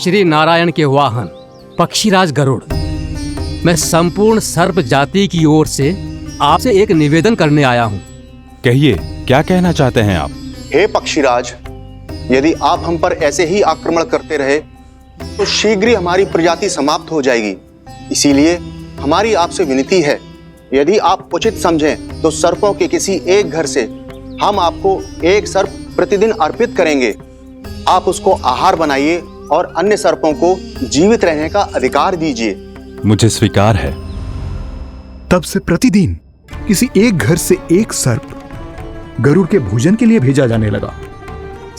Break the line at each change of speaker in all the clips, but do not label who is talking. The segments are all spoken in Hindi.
श्री नारायण के वाहन पक्षीराज गरुड़, मैं संपूर्ण सर्प जाति की ओर से आपसे एक निवेदन करने आया हूँ।
कहिए, क्या कहना चाहते हैं आप?
हे पक्षीराज, यदि आप हम पर ऐसे ही आक्रमण करते रहे तो शीघ्र ही हमारी प्रजाति समाप्त हो जाएगी। इसीलिए हमारी आपसे विनती है, यदि आप उचित समझें तो सर्पों के किसी एक घर से हम आपको एक सर्प प्रतिदिन अर्पित करेंगे। आप उसको आहार बनाइए और अन्य सर्पों को जीवित रहने का अधिकार दीजिए।
मुझे स्वीकार है।
तब से प्रतिदिन किसी एक घर से एक सर्प गरुड़ के भोजन के लिए भेजा जाने लगा।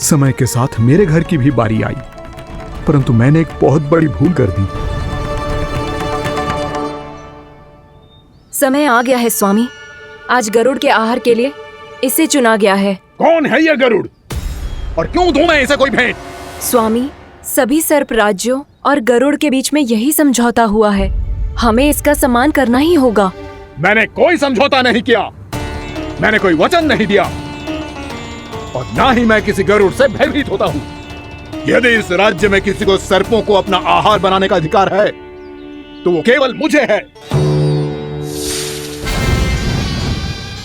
समय के साथ मेरे घर की भी बारी आई, परंतु मैंने एक बहुत बड़ी भूल कर दी।
समय आ गया है स्वामी, आज गरुड़ के आहार के लिए इसे चुना गया है।
कौन है यह गरुड़ और क्यों दूं मैं इसे कोई भेंट?
स्वामी, सभी सर्प राज्यों और गरुड़ के बीच में यही समझौता हुआ है, हमें इसका सम्मान करना ही होगा।
मैंने कोई समझौता नहीं किया, मैंने कोई वचन नहीं दिया और ना ही मैं किसी गरुड़ से भयभीत होता हूँ। यदि इस राज्य में किसी को सर्पों को अपना आहार बनाने का अधिकार है तो वो केवल मुझे है।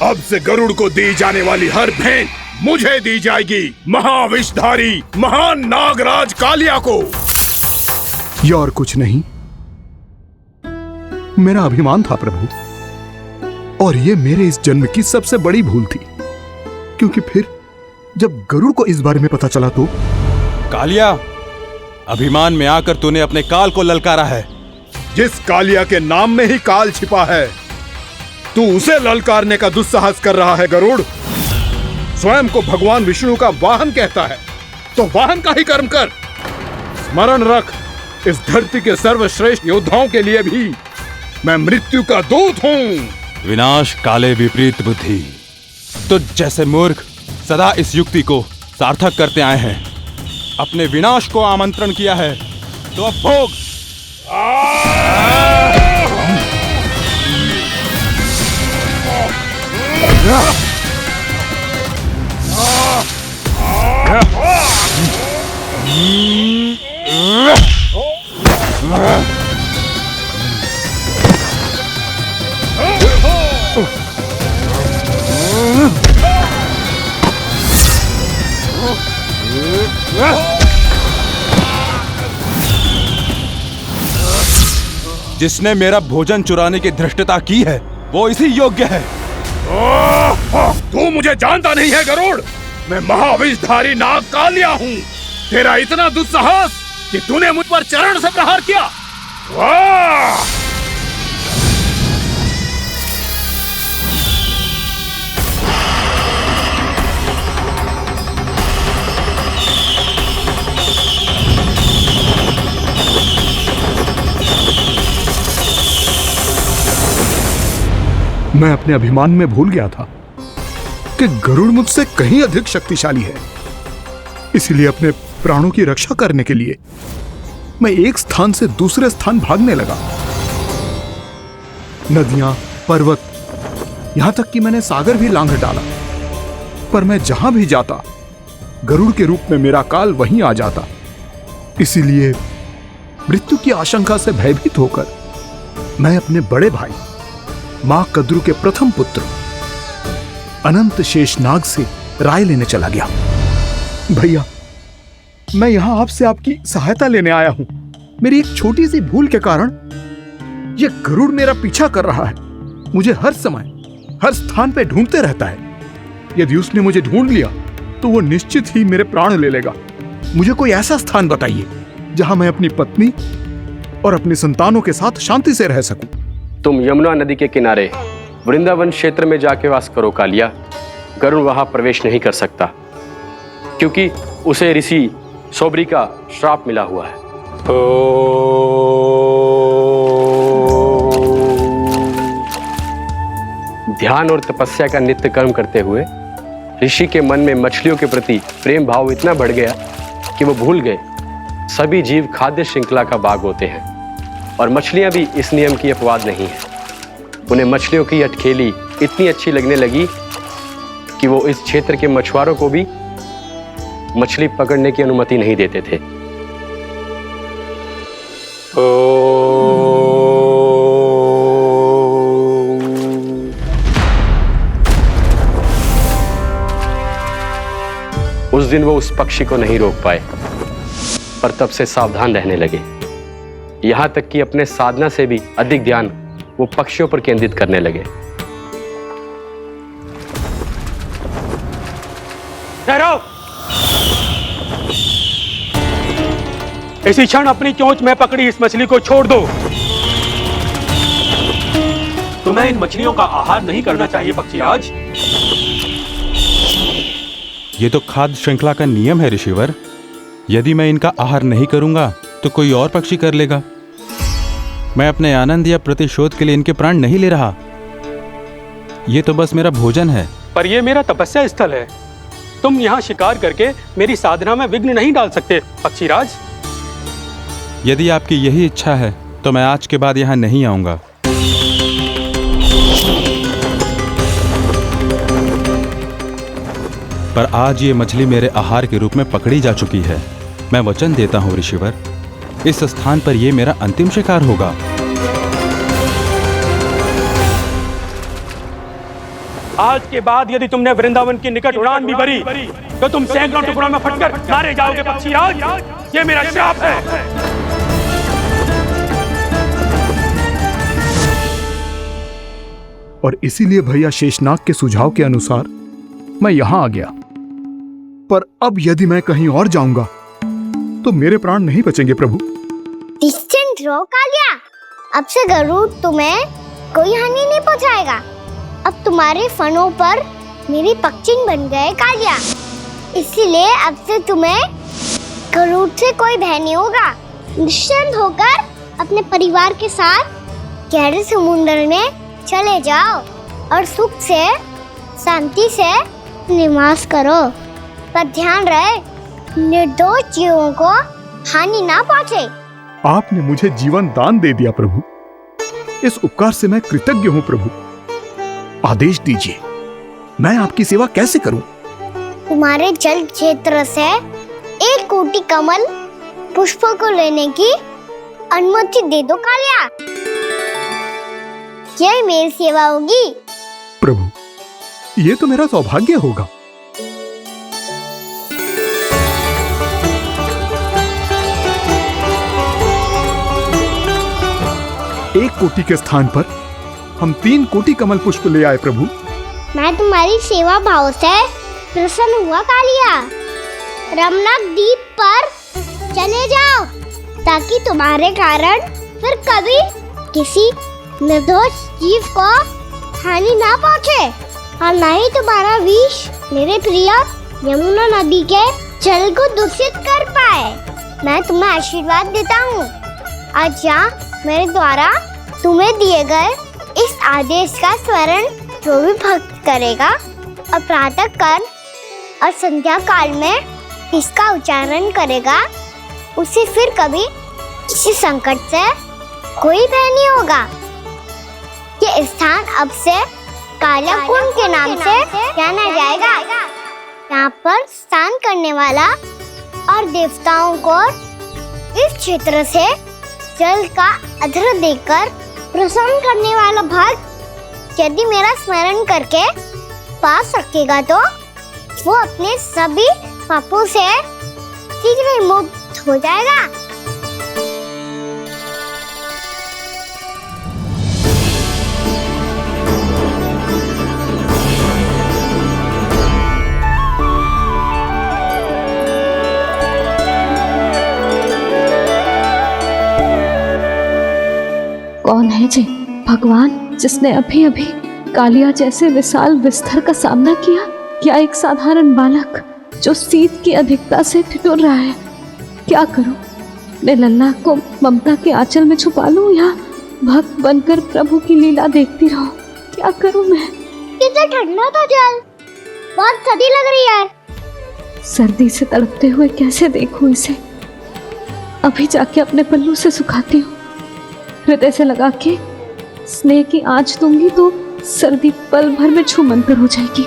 अब से गरुड़ को दी जाने वाली हर भेंट मुझे दी जाएगी, महाविषधारी महान नागराज कालिया को।
यह और कुछ नहीं, मेरा अभिमान था प्रभु, और यह मेरे इस जन्म की सबसे बड़ी भूल थी, क्योंकि फिर जब गरुड़ को इस बारे में पता चला तो।
कालिया, अभिमान में आकर तूने अपने काल को ललकारा है।
जिस कालिया के नाम में ही काल छिपा है, तू उसे ललकारने का दुस्साहस कर रहा है। गरुड़ स्वयं को भगवान विष्णु का वाहन कहता है, तो वाहन का ही कर्म कर। स्मरण रख, इस धरती के सर्वश्रेष्ठ योद्धाओं के लिए भी मैं मृत्यु का दूत हूँ।
विनाश काले विपरीत बुद्धि। तो जैसे मूर्ख सदा इस युक्ति को सार्थक करते आए हैं, अपने विनाश को आमंत्रण किया है, तो अब भोग। जिसने मेरा भोजन चुराने की धृष्टता की है वो इसी योग्य है।
तू मुझे जानता नहीं है गरुड़, मैं महाविषधारी नाग कालिया हूँ। तेरा इतना दुस्साहस कि तूने मुझ पर चरण से प्रहार किया। वाह!
मैं अपने अभिमान में भूल गया था कि गरुड़ मुझसे कहीं अधिक शक्तिशाली है। इसलिए अपने प्राणों की रक्षा करने के लिए मैं एक स्थान से दूसरे स्थान भागने लगा। नदियां, पर्वत, यहां तक कि मैंने सागर भी लांघ डाला, पर मैं जहां भी जाता गरुड़ के रूप में मेरा काल वहीं आ जाता। इसीलिए मृत्यु की आशंका से भयभीत होकर मैं अपने बड़े भाई मां कद्रू के प्रथम पुत्र अनंत शेषनाग से राय लेने चला गया। भैया, मैं यहां आपसे आपकी सहायता लेने आया हूं। मेरी एक छोटी सी भूल के कारण यह गरुड़ मेरा पीछा कर रहा है। मुझे हर समय हर स्थान पे ढूंढते रहता है। यदि उसने मुझे ढूंढ लिया तो वो निश्चित ही मेरे प्राण ले लेगा। मुझे कोई ऐसा स्थान बताइए जहां मैं अपनी पत्नी और अपनी संतानों के साथ शांति से रह सकूं।
तुम यमुना नदी के किनारे वृंदावन क्षेत्र में जाके वास करो कालिया। गरुड़ वहां प्रवेश नहीं कर सकता, क्योंकि उसे ऋषि सोबरी का श्राप मिला हुआ है। ध्यान और तपस्या का नित्य कर्म करते हुए ऋषि के मन में मछलियों के प्रति प्रेम भाव इतना बढ़ गया कि वो भूल गए सभी जीव खाद्य श्रृंखला का भाग होते हैं, और मछलियां भी इस नियम की अपवाद नहीं है। उन्हें मछलियों की अटखेली इतनी अच्छी लगने लगी कि वो इस क्षेत्र के मछुआरों को भी मछली पकड़ने की अनुमति नहीं देते थे। उस दिन वो उस पक्षी को नहीं रोक पाए, पर तब से सावधान रहने लगे। यहां तक कि अपने साधना से भी अधिक ध्यान वो पक्षियों पर केंद्रित करने लगे।
ठहरो! इसी क्षण अपनी चोंच में पकड़ी इस मछली को छोड़ दो। तुम्हें इन मछलियों का आहार नहीं करना चाहिए पक्षीराज।
ये तो खाद्य श्रृंखला का नियम है ऋषिवर। यदि मैं इनका आहार नहीं करूंगा तो कोई और पक्षी कर लेगा। मैं अपने आनंद या प्रतिशोध के लिए इनके प्राण नहीं ले रहा। ये तो बस मेरा भोजन है।
पर यह मेरा तपस्या स्थल है। तुम यहाँ शिकार करके मेरी साधना में विघ्न नहीं डाल सकते पक्षीराज।
यदि आपकी यही इच्छा है तो मैं आज के बाद यहाँ नहीं आऊंगा। पर आज ये मछली मेरे आहार के रूप में पकड़ी जा चुकी है। मैं वचन देता हूँ ऋषिवर, इस स्थान पर यह मेरा अंतिम शिकार होगा।
आज के बाद यदि तुमने वृंदावन की निकट उड़ान भी भरी तो तुम सैकड़ों टुकड़ों में फटकर मारे जाओगे पक्षीराज। ये मेरा श्राप है।
और इसीलिए भैया शेषनाग के सुझाव के अनुसार मैं यहां आ गया। पर अब यदि मैं कहीं और जाऊंगा तो मेरे प्राण नहीं बचेंगे प्रभु।
डिस्टेंट रहो कालिया। अब से गरुड़ तुम्हें कोई हानि नहीं पहुंचाएगा। अब तुम्हारे फनों पर मेरी पक्षिंग बन गए कालिया। इसीलिए अब से तुम्हें गरुड़ से कोई भय नहीं होगा। निश्चिंत होकर अपने परिवार के साथ गहरे समुद्र में चले जाओ और सुख से शांति से निवास करो। पर ध्यान रहे निर्दोष जीवों को हानि ना पहुंचे।
आपने मुझे जीवन दान दे दिया प्रभु। इस उपकार से मैं कृतज्ञ हूँ प्रभु। आदेश दीजिए, मैं आपकी सेवा कैसे करूं?
तुम्हारे जल क्षेत्र से 1 कोटि कमल पुष्पों को लेने की अनुमति दे दो कालिया। यह मेरी सेवा होगी।
प्रभु, ये तो मेरा सौभाग्य होगा। एक कोटि के स्थान पर हम 3 कोटि कमल पुष्प ले आए प्रभु।
मैं तुम्हारी सेवा भाव से प्रसन्न हुआ कालिया। रमणक द्वीप पर चले जाओ ताकि तुम्हारे कारण फिर कभी किसी निर्दोष जीव को हानि ना पहुंचे और न ही तुम्हारा विष मेरे प्रिय यमुना नदी के जल को दूषित कर पाए। मैं तुम्हें आशीर्वाद देता हूँ। आज यहाँ मेरे द्वारा तुम्हें दिए गए इस आदेश का स्मरण जो भी भक्त करेगा और प्रातः काल और संध्या काल में इसका उच्चारण करेगा, उसे फिर कभी किसी संकट से कोई भय नहीं होगा। ये स्थान अब से काला कुंड के नाम से जाना जाएगा। यहाँ पर स्नान करने वाला और देवताओं को इस क्षेत्र से जल का अर्घ्य देकर प्रसन्न करने वाला भक्त यदि मेरा स्मरण करके पास रखेगा तो वो अपने सभी पापों से शीघ्र ही मुक्त हो जाएगा।
कौन है जी भगवान जिसने अभी अभी कालिया जैसे विशाल विस्तर का सामना किया? क्या एक साधारण बालक जो शीत की अधिकता से ठिठुर रहा है? क्या करूं? मैं लल्ला को ममता के आंचल में छुपा लूं या भक्त बनकर प्रभु की लीला देखती रहूं? क्या करूं मैं?
कितना ठंडा था जल, बहुत सर्दी लग रही है।
सर्दी से तड़पते हुए कैसे देखूं इसे? अभी जाके अपने पल्लू से सुखाती हूँ। हृदय से लगा के स्नेह की आंच दूंगी तो सर्दी पल भर में छूमंतर हो जाएगी।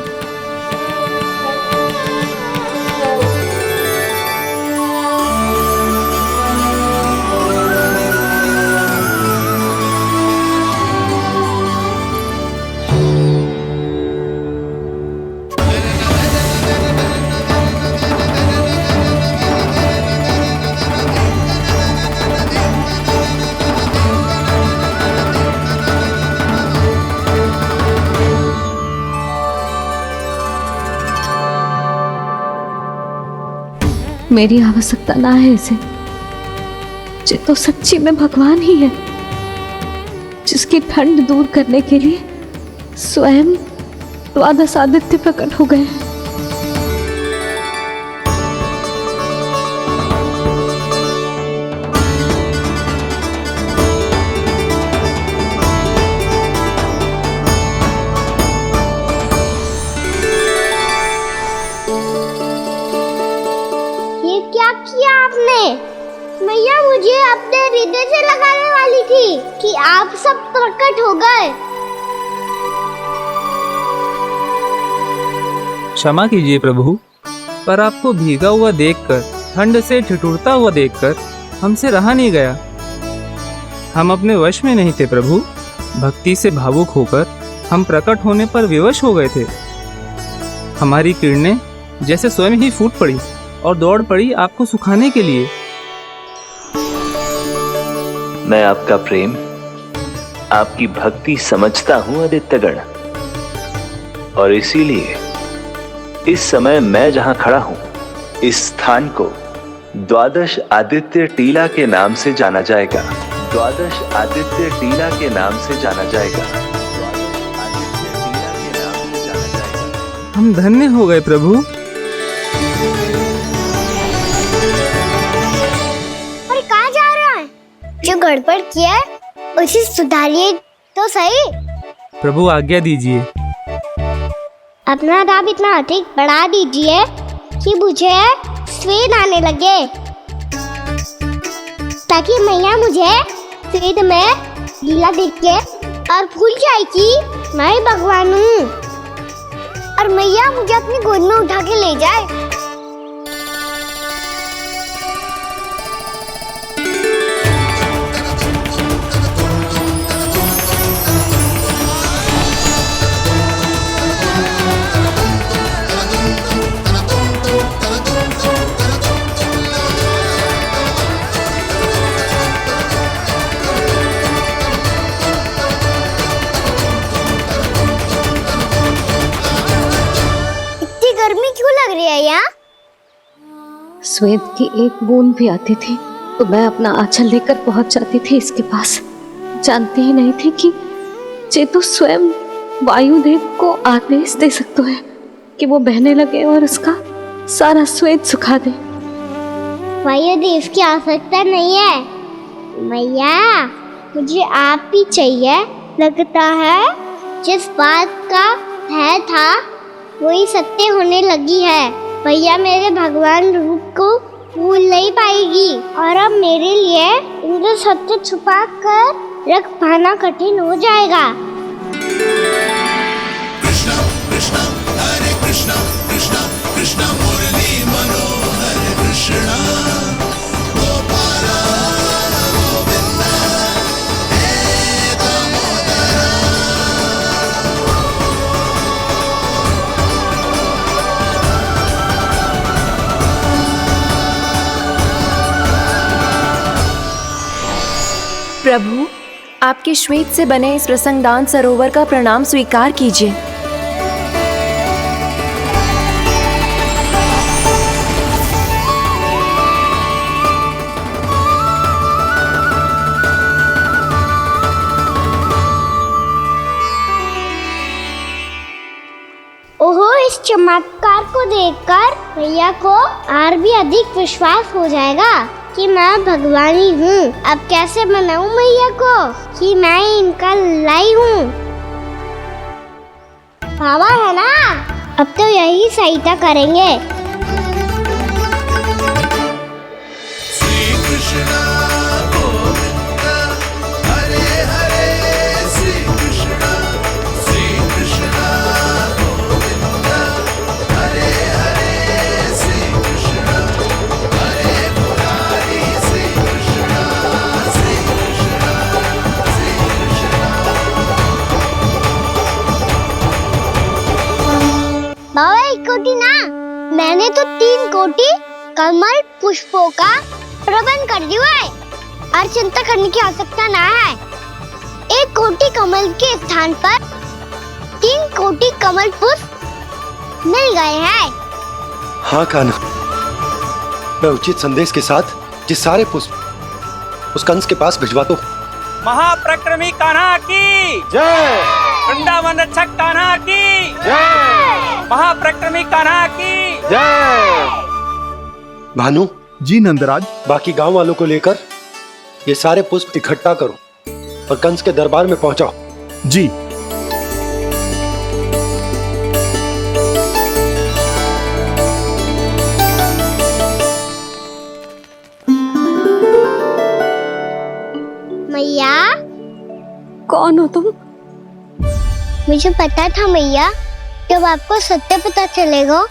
मेरी आवश्यकता ना है इसे। ये तो सच्ची में भगवान ही है, जिसकी ठंड दूर करने के लिए स्वयं द्वादश आदित्य प्रकट हो गए।
ये क्या किया आपने? मैया मुझे अपने हृदय से लगाने वाली थी कि आप सब प्रकट हो गए।
क्षमा कीजिए प्रभु, पर आपको भीगा हुआ देखकर, ठंड से ठिठुरता हुआ देखकर हमसे रहा नहीं गया। हम अपने वश में नहीं थे प्रभु। भक्ति से भावुक होकर हम प्रकट होने पर विवश हो गए थे। हमारी किरणें जैसे स्वयं ही फूट पड़ी और दौड़ पड़ी आपको सुखाने के लिए।
मैं आपका प्रेम, आपकी भक्ति समझता हूं आदित्यगण, और इसीलिए इस समय मैं जहां खड़ा हूं, इस स्थान को द्वादश आदित्य टीला के नाम से जाना जाएगा। द्वादश आदित्य टीला के नाम से जाना जाएगा। द्वादश आदित्य टीला के नाम से जाना जाएगा।
हम धन्य हो गए प्रभु।
अरे कहाँ जा रहा है? जो गड़बड़ किया है उसे सुधारिए तो सही।
प्रभु आज्ञा दीजिए।
अपना दाब इतना अधिक बढ़ा दीजिए कि मुझे स्वेद आने लगे, ताकि मैया मुझे स्वेद में लीला देख के और भूल जाए कि मैं भगवान हूँ, और मैया मुझे अपनी गोद में उठा के ले जाए। गर्मी क्यों लग रही है यहाँ?
स्वेद की एक बूंद भी आती थी तो मैं अपना आंचल लेकर पहुंच जाती थी इसके पास। जानती ही नहीं थी कि ये तो स्वयं वायुदेव को आदेश दे सकते हैं कि वो बहने लगे और उसका सारा स्वेद सुखा दे।
वायुदेव की आवश्यकता नहीं है मैया, मुझे आप ही चाहिए। लगता है जिस बात का भय था वही सत्य होने लगी है। भैया मेरे भगवान रूप को भूल नहीं पाएगी, और अब मेरे लिए इनको सत्य छुपा कर रख पाना कठिन हो जाएगा।
कृष्णा कृष्णा हरे कृष्णा कृष्णा कृष्णा मुरली मनोहर कृष्णा गोपाला गोविंदा हे दामोदरा।
प्रभु, आपके श्वेत से बने इस रसंगदान सरोवर का प्रणाम स्वीकार कीजिए।
ओहो, इस चमत्कार को देखकर भैया को और भी अधिक विश्वास हो जाएगा कि मैं भगवानी हूँ। अब कैसे मनाऊं मैया को कि मैं इनका लाई हूँ? बाबा है ना, अब तो यही सहायता करेंगे।
श्री कृष्णा गोविंदा हरे हरे श्री कृष्णा गोविंदा हरे हरे श्री कृष्णा हरे मुरारी श्री कृष्णा श्री कृष्णा श्री कृष्णा।
बाबा एक कोटि ना, मैंने तो 3 कोटि कमल पुष्पों का प्रबंध कर दिया है, और चिंता करने की आवश्यकता ना है। 1 कोटि कमल के स्थान पर 3 कोटि कमल पुष्प मिल गए हैं।
हाँ कान्हा,
मैं उचित संदेश के साथ ये सारे पुष्प उस कंस के पास भिजवा दो।
महाप्रक्रमी कान्हा की
जय।
वृंदावन रक्षक कान्हा की
जय।
महाप्रक्रमी कान्हा की
जय। भानु
जी नंदराज।
बाकी गांव वालों को लेकर ये सारे पुष्प इकट्ठा करो और कंस के दरबार में पहुंचाओ।
जी।
मैया।
कौन हो तुम?
मुझे पता था मैया, जब आपको सत्य पता चलेगा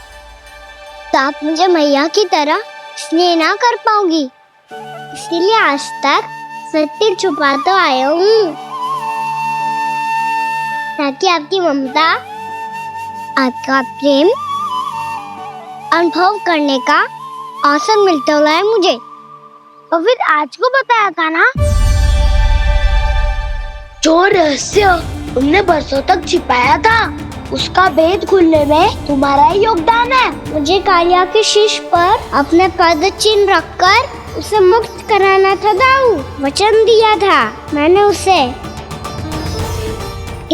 तो आप मुझे मैया की तरह स्नेह ना कर पाओगी, इसीलिए आज तक सत्य छुपाता आया हूँ, ताकि आपकी ममता, आपका प्रेम अनुभव करने का अवसर मिलता हुआ है मुझे। और फिर आज को बताया था ना, जो रहस्य तुमने बरसों तक छिपाया था, उसका भेद खुलने में तुम्हारा ही योगदान है। मुझे कालिया के शीश पर अपने पद चिन्ह रखकर उसे मुक्त कराना था दाऊ, वचन दिया था मैंने उसे।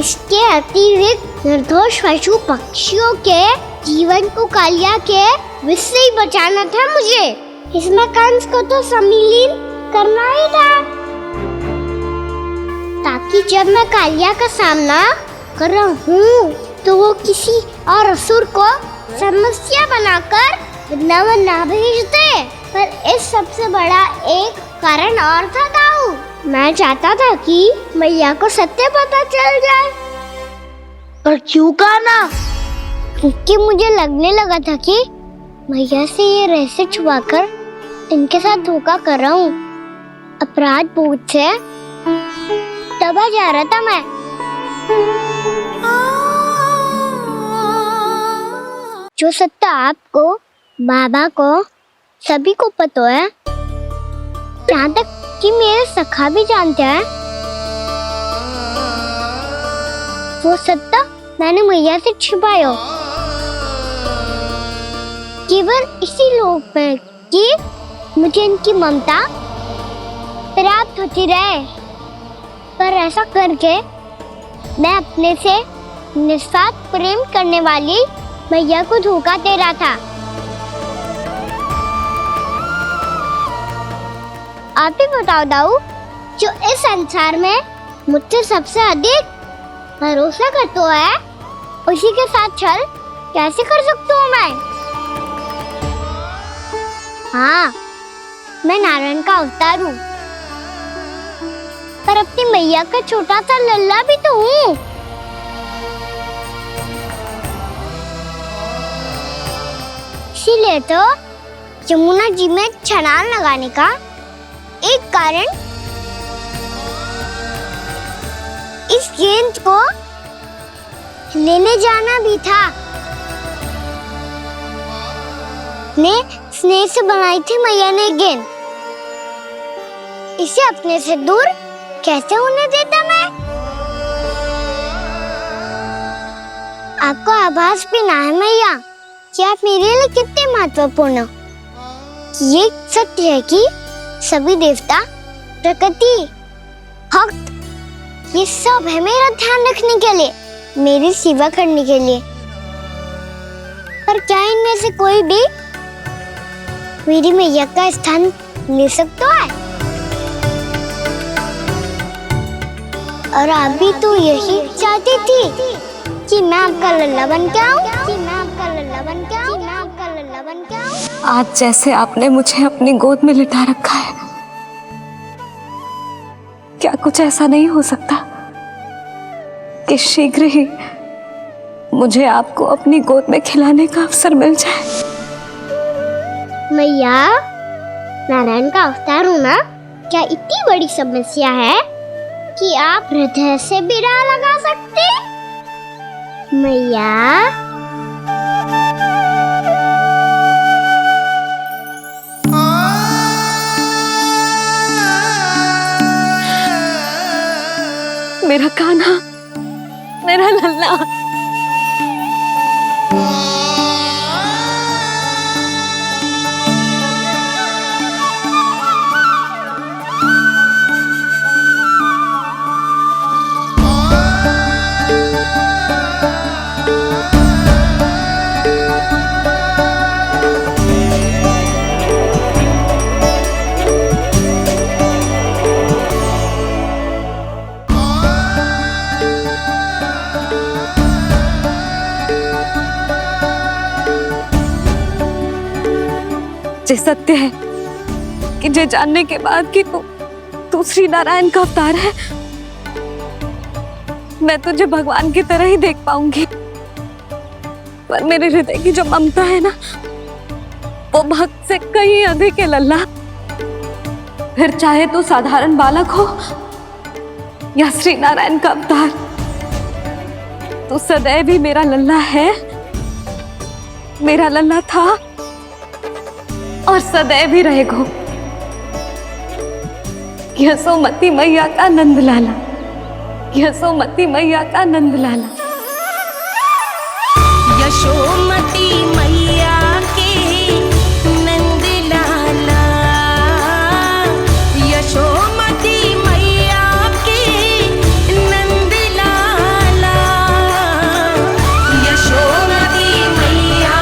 इसके अतिरिक्त निर्दोष पशु पक्षियों के जीवन को कालिया के विष से ही बचाना था मुझे। इसमें कंस को तो सम्मिलित करना ही था, ताकि जब मैं कालिया का सामना कर रहा हूँ तो वो किसी और असुर को समस्या बनाकर वृंदावन ना भेज दे। पर इस सबसे बड़ा एक कारण और था दाऊ, मैं चाहता था कि मैया को सत्य पता चल जाए। पर क्यों कहा ना? क्योंकि मुझे लगने लगा था कि मैया से ये रहस्य छुपाकर इनके साथ धोखा कर रहा हूँ। अपराध बोध से दबा जा रहा था मैं। जो सत्य आपको, बाबा को, सभी को पता है, यहाँ तक कि मेरे सखा भी जानते हैं, वो सत्य मैंने मैया से छिपाया केवल इसी लोक में कि मुझे इनकी ममता प्राप्त होती रहे। पर ऐसा करके मैं अपने से निस्वार्थ प्रेम करने वाली मैया को धोखा दे रहा था। आप ही बताओ दाऊ, जो इस संसार में मुझसे सबसे अधिक भरोसा करता है, उसी के साथ छल कैसे कर सकता हूँ मैं? हाँ, मैं नारायण का अवतार हूँ, पर अपनी मैया का छोटा सा लल्ला भी तो हूँ। इसीलिए तो यमुना जी में छलांग लगाने का एक कारण इस गेंद को लेने जाना भी था। ने स्नेह से बनाई थी मैया ने गेंद, इसे अपने से दूर कैसे होने देता मैं? आपको आभास भी ना है मैया कि आप मेरे लिए कितने महत्वपूर्ण हो। ये सत्य है कि सभी देवता, प्रकृति, भक्त, ये सब है मेरा ध्यान रखने के लिए, मेरी सेवा करने के लिए। पर क्या इनमें से कोई भी मेरी मैया का स्थान ले सकता है? और आप भी तो यही चाहती थी कि मैं आपका लल्ला बन के आऊं, कि मैं आपका लल्ला बन के आऊं, मैं आपका लल्ला बन के आऊं।
आज जैसे आपने मुझे अपनी गोद में लिटा रखा है, क्या कुछ ऐसा नहीं हो सकता कि शीघ्र ही मुझे आपको अपनी गोद में खिलाने का अवसर मिल जाए?
मैया, नारायण का अवतार होना क्या इतनी बड़ी समस्या है कि आप हृदय से भी राह लगा सकते? मैया,
मेरा कान्हा, मेरा लल्ला। जे सत्य है कि जे जानने के बाद कि तू श्री नारायण का अवतार है, मैं तुझे भगवान की तरह ही देख पाऊंगी। पर मेरे हृदय की जो ममता है ना, वो भक्त से कहीं अधिक है लल्ला। फिर चाहे तू साधारण बालक हो या श्री नारायण का अवतार, तू सदैव ही मेरा लल्ला है, मेरा लल्ला था और सदैव ही रहेगा। यशोमती मैया का नंद लाला, यशोमती मैया का नंद लाला।
यशोमती मैया के नंद लाला, यशोमती मैया के नंद लाला, यशोमती मैया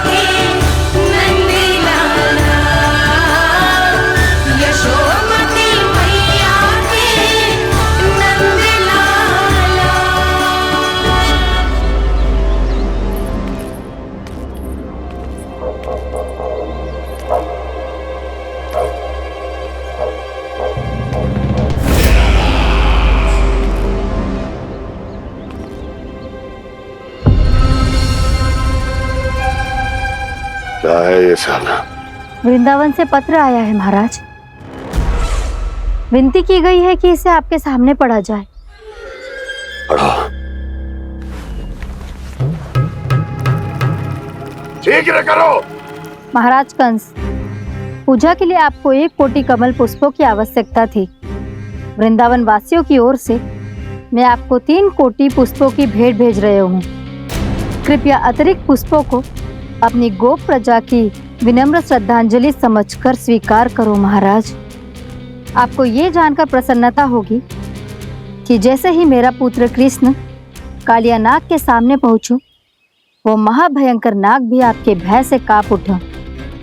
के नंद लाला, यशोमती मैया के नंद लाला।
क्या है ये सब?
वृंदावन से पत्र आया है महाराज। विनती की गई है कि इसे आपके सामने पढ़ा जाए।
पढ़ो। शीघ्र करो।
महाराज कंस, पूजा के लिए आपको 1 कोटि कमल पुष्पों की आवश्यकता थी। वृंदावन वासियों की ओर से मैं आपको 3 कोटि पुष्पों की भेंट भेज रहे हूँ। कृपया अतिरिक्त पुष्पों को अपनी गोप प्रजा की विनम्र श्रद्धांजलि समझकर स्वीकार करो महाराज। आपको ये जानकर प्रसन्नता होगी कि जैसे ही मेरा पुत्र कृष्ण कालिया नाग के सामने पहुंचो, वो महाभयंकर नाग भी आपके भय से कांप उठा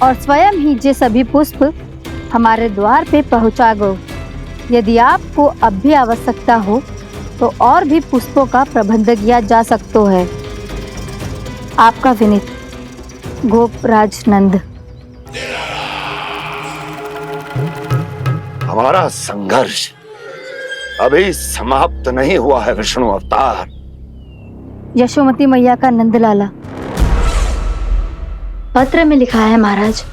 और स्वयं ही ये सभी पुष्प हमारे द्वार पे पहुंचा गो। यदि आपको अब भी आवश्यकता हो तो और भी पुष्पों का प्रबंध किया जा सकता है। आपका विनीत गोपराज नंद।
हमारा संघर्ष अभी समाप्त नहीं हुआ है विष्णु अवतार।
यशोमती मैया का नंदलाला। पत्र में लिखा है महाराज,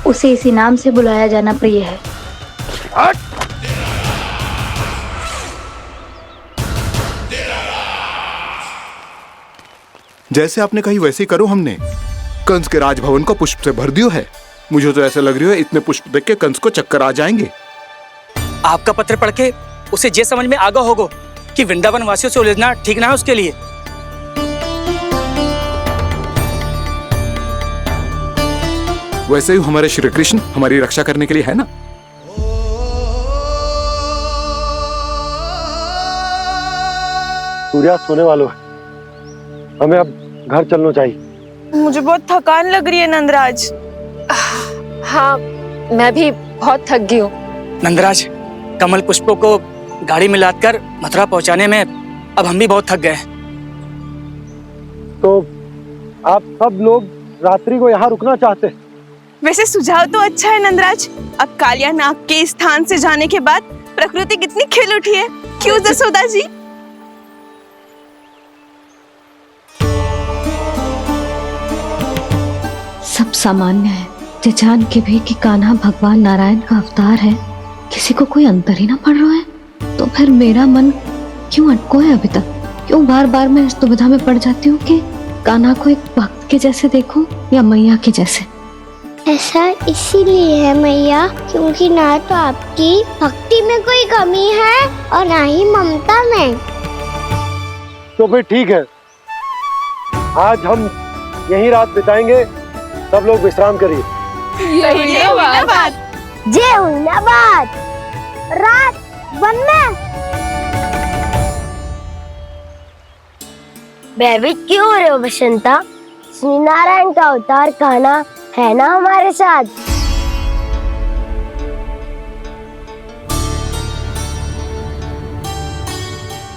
उसे इसी नाम से बुलाया जाना प्रिय है।
जैसे आपने कही वैसे ही करो। हमने कंस के राजभवन को पुष्प से भर दियो है। मुझे तो ऐसे लग रही है इतने पुष्प देख के कंस को चक्कर आ जाएंगे।
आपका पत्र पढ़ के उसे ये समझ में आगा होगा कि वृंदावन वासियों से उलझना ठीक ना है उसके लिए।
वैसे ही हमारे श्री कृष्ण हमारी रक्षा करने के लिए है ना।
सूर्यास्त होने वाला है, हमें अब घर चलना चाहिए।
मुझे बहुत थकान लग रही है नंदराज। हाँ, मैं भी बहुत थक गई हूँ।
नंदराज, कमल पुष्पों को गाड़ी में लादकर मथुरा पहुंचाने में अब हम भी बहुत थक गए।
तो आप सब लोग रात्रि को यहाँ रुकना चाहते हैं?
वैसे सुझाव तो अच्छा है नंदराज। अब कालिया नाग के स्थान से जाने के बाद प्रकृति कितनी खिल उठी है, क्यों जसोदा जी?
सब सामान्य है, ये जान के भी कि कान्हा भगवान नारायण का अवतार है, किसी को कोई अंतर ही ना पड़ रहा है। तो फिर मेरा मन क्यों अटको है अभी तक? क्यों बार बार मैं इस दुविधा में पड़ जाती हूँ कि कान्हा को एक भक्त के जैसे देखूं या मैया के जैसे?
ऐसा इसीलिए है मैया, क्योंकि ना तो आपकी भक्ति में कोई कमी है और ना ही ममता में।
तो फिर ठीक है, आज हम यहीं रात बिताएंगे। सब लोग विश्राम करिए।
जय हुइनाबाद। रात वन में भयभीत क्यों हो रहे हो बसंता? श्री नारायण का अवतार कान्हा है ना हमारे साथ।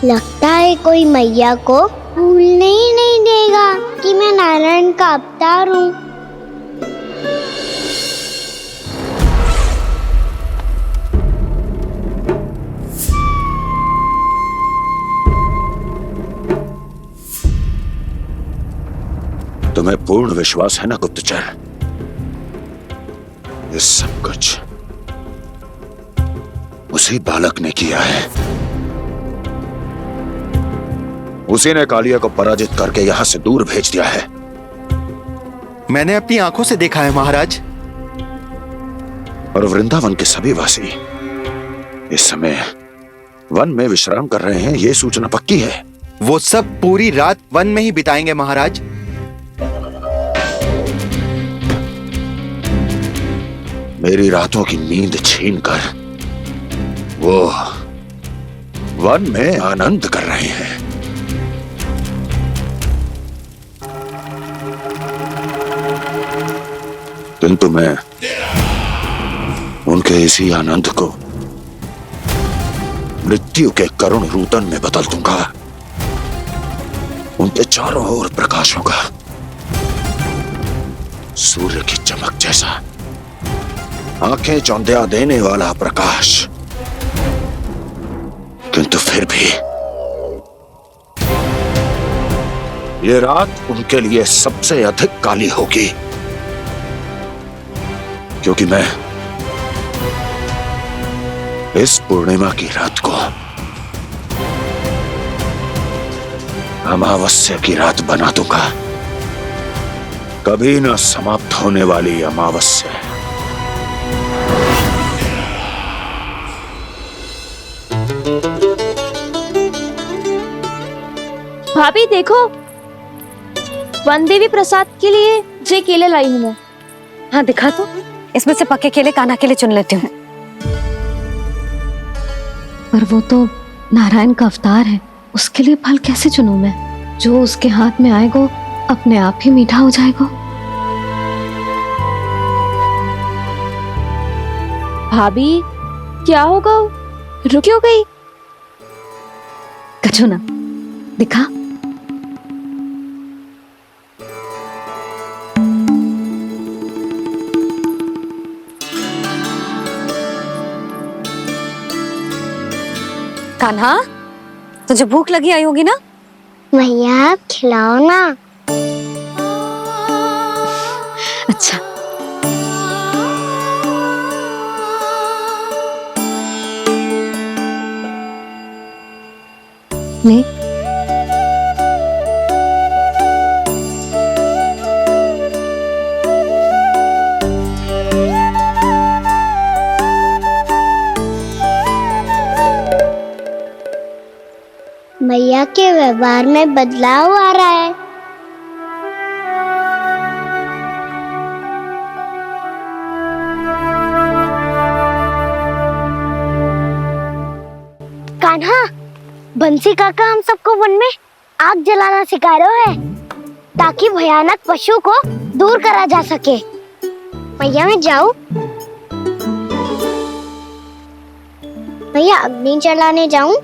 लगता है कोई मैया को भूलने ही नहीं देगा कि मैं नारायण का अवतार हूँ।
तुम्हें पूर्ण विश्वास है ना गुप्तचर? ये सब कुछ उसी बालक ने किया है। उसी ने कालिया को पराजित करके यहां से दूर भेज दिया है।
मैंने अपनी आंखों से देखा है महाराज।
और वृंदावन के सभी वासी इस समय वन में विश्राम कर रहे हैं, ये सूचना पक्की है।
वो सब पूरी रात वन में ही बिताएंगे महाराज।
मेरी रातों की नींद छीनकर वो वन में आनंद कर रहे हैं। किंतु मैं उनके इसी आनंद को मृत्यु के करुण रूतन में बदल दूंगा। उनके चारों ओर प्रकाश होगा, सूर्य की चमक जैसा, आंखें चौंधिया देने वाला प्रकाश। किंतु फिर भी ये रात उनके लिए सबसे अधिक काली होगी, क्योंकि मैं इस पूर्णिमा की रात को अमावस्या की रात बना दूंगा। कभी न समाप्त होने वाली अमावस्या।
भाभी देखो, वन देवी प्रसाद के लिए जे केले लाई हूँ मैं।
हाँ दिखा तो, इसमें से पक्के केले कान्हा के लिए चुन लेती हूँ।
पर वो तो नारायण का अवतार है, उसके लिए फल कैसे चुनूं मैं? जो उसके हाथ में आएगा अपने आप ही मीठा हो जाएगा। भाभी क्या होगा? रुक क्यों गई? कछू ना दिखा।
कान्हा, तुझे भूख लगी आई होगी ना?
भैया आप खिलाओ ना।
अच्छा। ले।
भैया के व्यवहार में बदलाव आ रहा है। कान्हा, बंसी काका हम सबको वन में आग जलाना सिखा रहा है, ताकि भयानक पशु को दूर करा जा सके। भैया मैं जाऊं? भैया अग्नि जलाने जाऊं?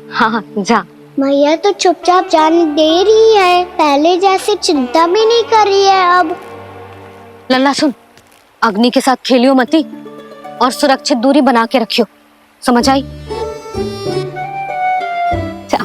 हाँ जा।
भैया तो चुपचाप जाने दे रही है, पहले जैसे चिंता भी नहीं कर रही है अब।
लल्ला सुन, अग्नि के साथ खेलियो मती और सुरक्षित दूरी बना के रखियो, समझ आई? जा।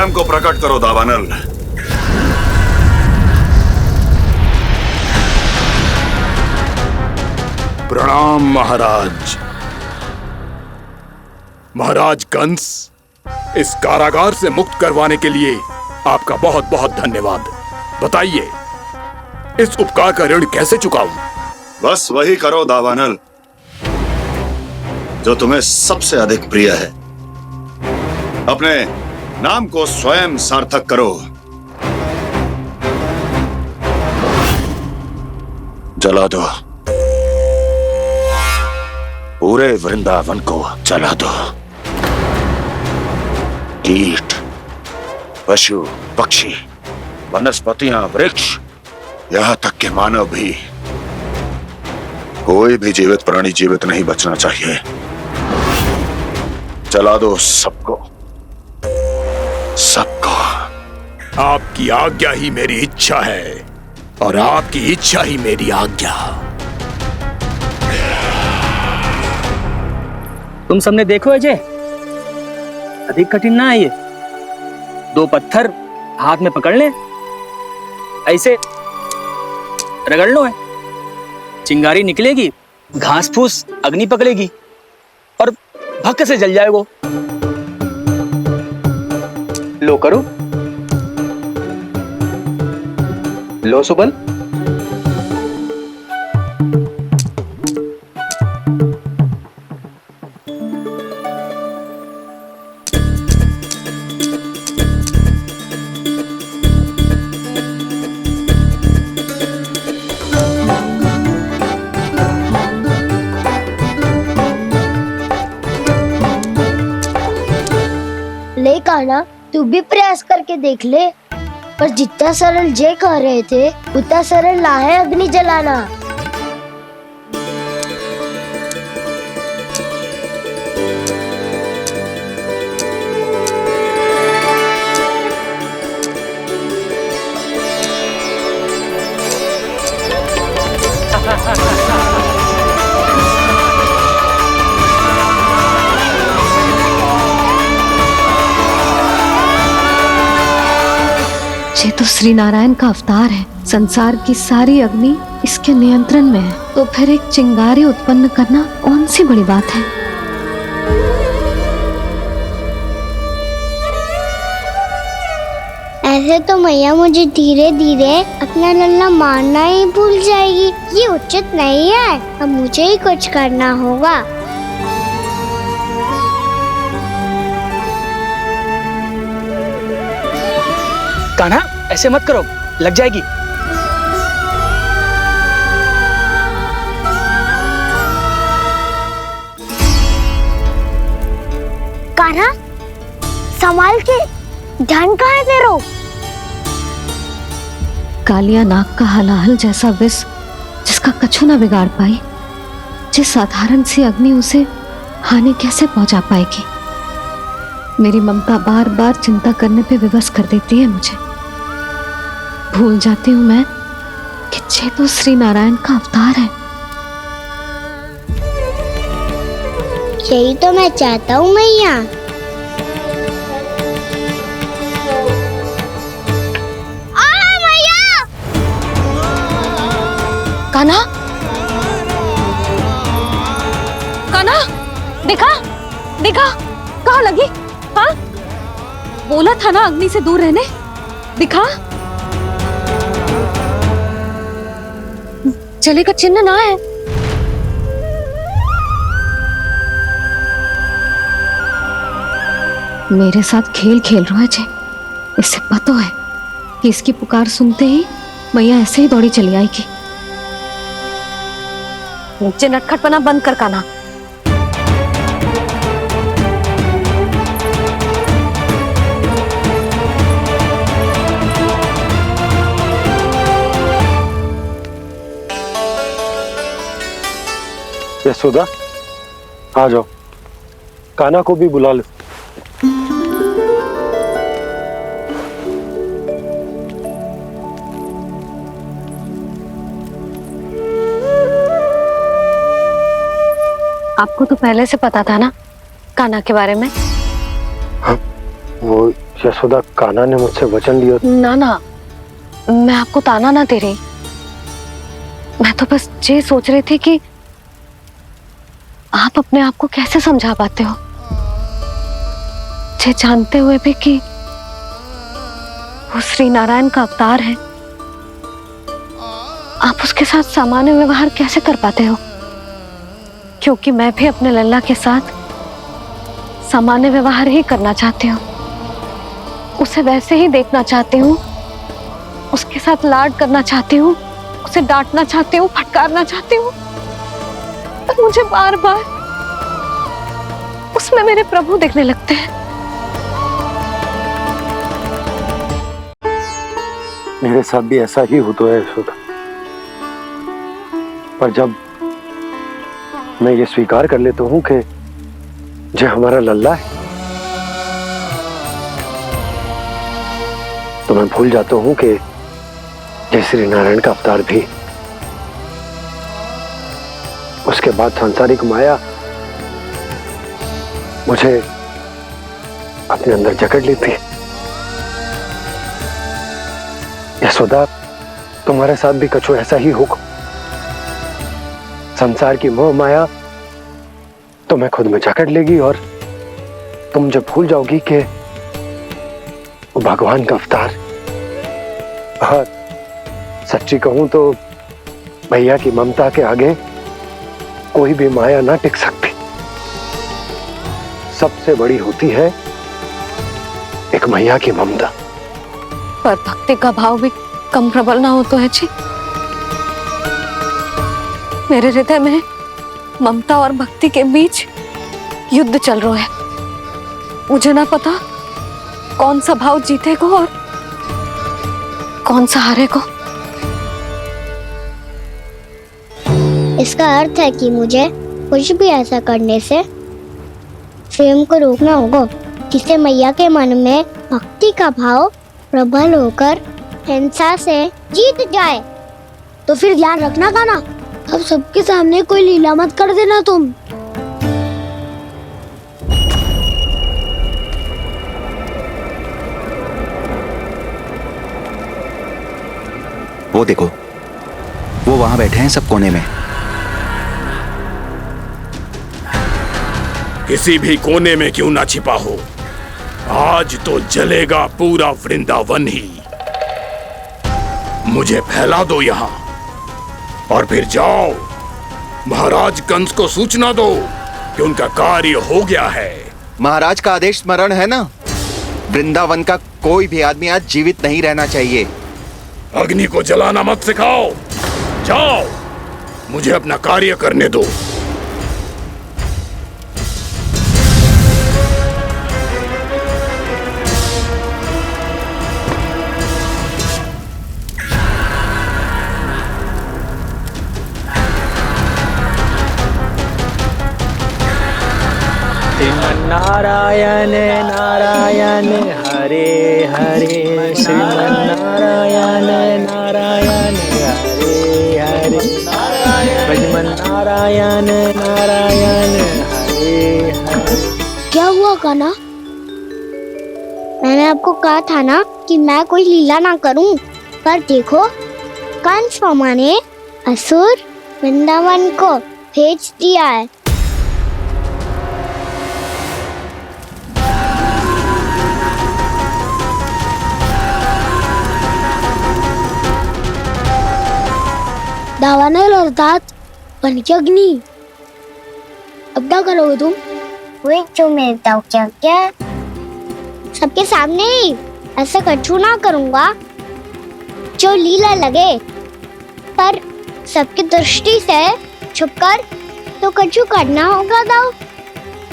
स्वयं को प्रकट करो दावानल।
प्रणाम महाराज। महाराज कंस, इस कारागार से मुक्त करवाने के लिए आपका बहुत बहुत धन्यवाद। बताइए, इस उपकार का ऋण कैसे चुकाऊं?
बस वही करो दावानल जो तुम्हें सबसे अधिक प्रिय है। अपने नाम को स्वयं सार्थक करो। जला दो, पूरे वृंदावन को जला दो। कीट, पशु, पक्षी, वनस्पतियां, वृक्ष, यहां तक के मानव भी, कोई भी जीवित प्राणी जीवित नहीं बचना चाहिए। जला दो सबको, सबको।
आपकी आज्ञा ही मेरी इच्छा है और आपकी इच्छा ही मेरी आज्ञा।
तुम सबने देखो अजय, अधिक कठिन ना है ये। 2 पत्थर हाथ में पकड़ ले, ऐसे रगड़ लो है, चिंगारी निकलेगी, घास फूस अग्नि पकड़ेगी और भक्क से जल जाए वो। लो करो, लो सुबल।
ले कान्हा, तू भी प्रयास करके देख ले। पर जितना सरल जय कह रहे थे उतना सरल ना है अग्नि जलाना।
ये तो श्री नारायण का अवतार है। संसार की सारी अग्नि इसके नियंत्रण में है, तो फिर एक चिंगारी उत्पन्न करना कौन सी बड़ी बात है।
ऐसे तो मैया मुझे धीरे धीरे अपना लल्ला मारना ही भूल जाएगी। ये उचित नहीं है, अब मुझे ही कुछ करना होगा।
कान्हा, ऐसे मत करो, लग जाएगी।
कान्हा, संभाल के, ध्यान कहाँ है तेरो?
कालिया नाग का हलाहल जैसा विष जिसका कछु ना बिगाड़ पाई, जिस साधारण सी अग्नि उसे हानि कैसे पहुंचा पाएगी। मेरी ममता बार बार चिंता करने पे विवश कर देती है मुझे। भूल जाती हूँ मैं कि ये तो श्री नारायण का अवतार है।
यही तो मैं चाहता हूँ मैया।
कान्हा, कान्हा, दिखा, दिखा, कहाँ लगी? हाँ, बोला था ना अग्नि से दूर रहने। दिखा, जले का चिन्ह ना है।
मेरे साथ खेल खेल रहा है जे। इसे पता है कि इसकी पुकार सुनते ही मैया ऐसे ही दौड़ी चली आएगी।
नीचे नटखटपना बंद कर कान्हा।
यशोदा, आ जाओ, कान्हा को भी बुला लो।
आपको तो पहले से पता था ना कान्हा के बारे में?
हाँ, वो यशोदा, कान्हा ने मुझसे वचन लिया।
ना ना, मैं आपको ताना ना दे रही। मैं तो बस ये सोच रही थी कि आप अपने आप को कैसे समझा पाते हो, ये जानते हुए भी कि वो श्री नारायण का अवतार है। आप उसके साथ सामान्य व्यवहार कैसे कर पाते हो? क्योंकि मैं भी अपने लल्ला के साथ सामान्य व्यवहार ही करना चाहती हूँ, उसे वैसे ही देखना चाहती हूँ, उसके साथ लाड करना चाहती हूँ, उसे डांटना चाहती हूँ, फटकारना चाहती हूँ, पर मुझे बार बार उसमें मेरे प्रभु दिखने लगते हैं।
मेरे साथ भी ऐसा ही होता है यशोदा, पर जब मैं ये स्वीकार कर लेता हूँ कि जो हमारा लल्ला है, तो मैं भूल जाता हूँ कि जय श्री नारायण का अवतार भी। उसके बाद सांसारिक माया मुझे अपने अंदर जकड़ लेती है। यशोदा, तुम्हारे साथ भी कछु ऐसा ही होगा। संसार की मोह माया तुम्हें खुद में जकड़ लेगी और तुम जब भूल जाओगी कि वो भगवान का अवतार। और सच्ची कहूं तो भैया की ममता के आगे कोई भी माया ना टिक सकती। सबसे बड़ी होती है एक मैया की ममता।
पर भक्ति का भाव भी कम प्रबल ना हो तो है जी। मेरे हृदय में ममता और भक्ति के बीच युद्ध चल रहा है। मुझे ना पता कौन सा भाव जीतेगा और कौन सा हारेगा।
इसका अर्थ है कि मुझे कुछ भी ऐसा करने से स्वयं को रोकना होगा, जिससे मैया के मन में भक्ति का भाव प्रबल होकर हिंसा से जीत जाए।
तो फिर ध्यान रखना कान्हा, अब सबके सामने कोई लीला मत कर देना तुम।
वो देखो, वो वहां बैठे हैं सब कोने में।
किसी भी कोने में क्यों ना छिपा हो, आज तो जलेगा पूरा वृंदावन ही। मुझे फैला दो यहां और फिर जाओ महाराज कंस को सूचना दो कि उनका कार्य हो गया है।
महाराज का आदेश स्मरण है ना, वृंदावन का कोई भी आदमी आज जीवित नहीं रहना चाहिए।
अग्नि को जलाना मत सिखाओ, जाओ मुझे अपना कार्य करने दो।
नारायण नारायण हरे हरे, श्रीमन्नारायण नारायण हरे हरे, भजमन नारायण नारायण हरे हरे।
क्या हुआ कान्हा?
मैंने आपको कहा था ना कि मैं कोई लीला ना करूं, पर देखो कंस मामा ने असुर वृंदावन को भेज दिया है।
दावानल और दांत बन के अग्नि। अब क्या करोगे तुम?
वे जो मेरे दाव क्या क्या सबके सामने ही ऐसा कछु ना करूंगा जो लीला लगे, पर सबकी दृष्टि से छुपकर तो कछु करना होगा दाव।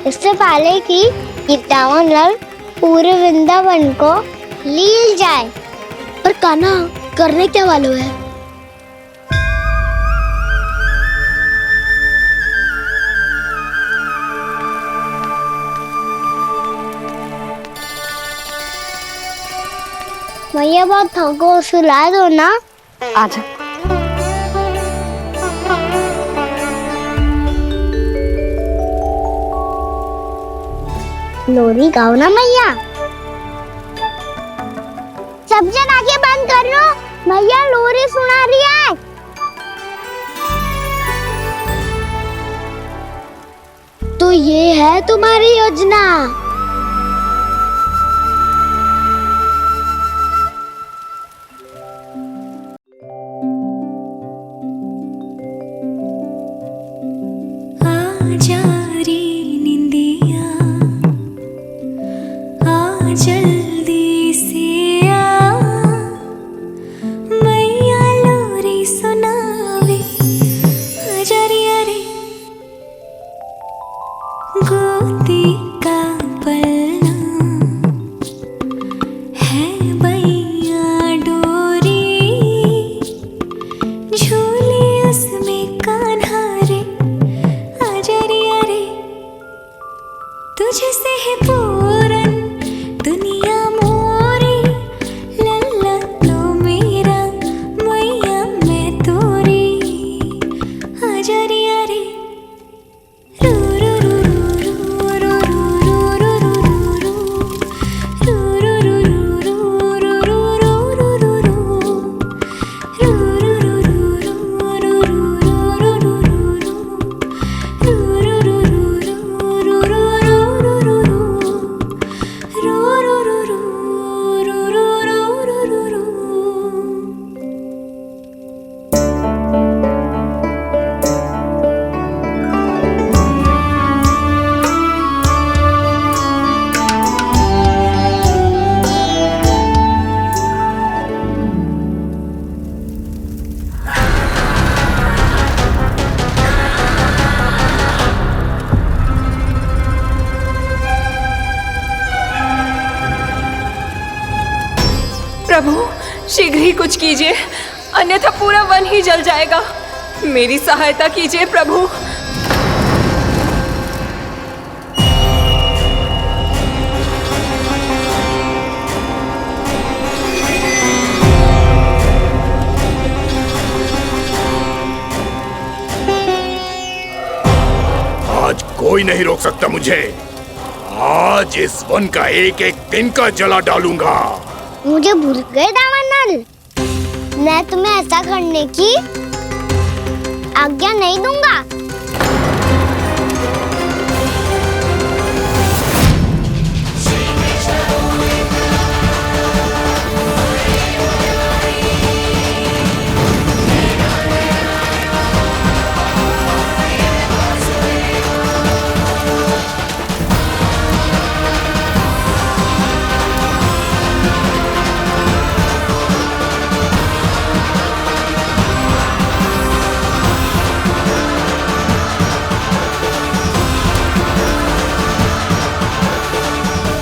इससे पहले कि ये दावानल पूरे वृंदावन को लील जाए।
पर कान्हा करने क्या वालों है?
मैया बहुत थको, सुला दो ना।
आजा।
लोरी गाओ ना मैया। सब जन आंखें बंद कर लो, मैया लोरी सुना रही है। तो ये है तुम्हारी योजना।
आजा रे निंदिया, आ जल्दी से आ, मैया लोरी सुनावे। आजा रे अरे गोदी का पलना है बैया डोरी, झूले उसमें कान्हा रे। आजा रे अरे तुझसे है पूरन दुनिया मोरी, लल्ला तो मेरा मैया मैं तोरी। आजा रे अरे
प्रभु शीघ्र ही कुछ कीजिए, अन्यथा पूरा वन ही जल जाएगा। मेरी सहायता कीजिए प्रभु।
आज कोई नहीं रोक सकता मुझे। आज इस वन का एक एक दिन का जला डालूंगा।
मुझे भूल गए दामनल, मैं तुम्हें ऐसा करने की आज्ञा नहीं दूंगा।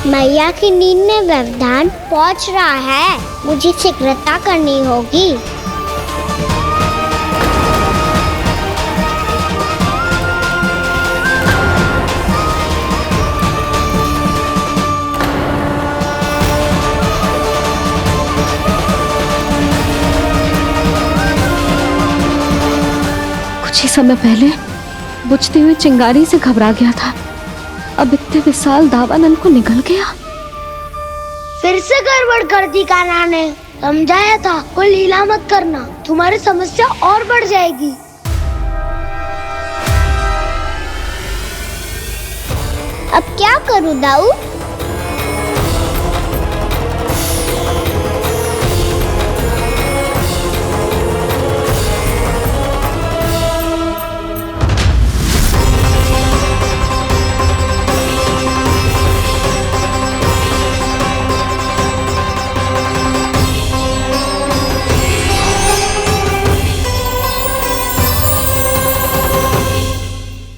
मैया की नींद में व्यवधान पहुंच रहा है, मुझे शीघ्रता करनी होगी।
कुछ ही समय पहले बुझती हुई चिंगारी से घबरा गया था, अब इतने विशाल दावानल को निगल गया।
फिर से गड़बड़ कर दी कान्हा ने। समझाया था कोई लीला मत करना, तुम्हारी समस्या और बढ़ जाएगी। अब क्या करूं दाऊ?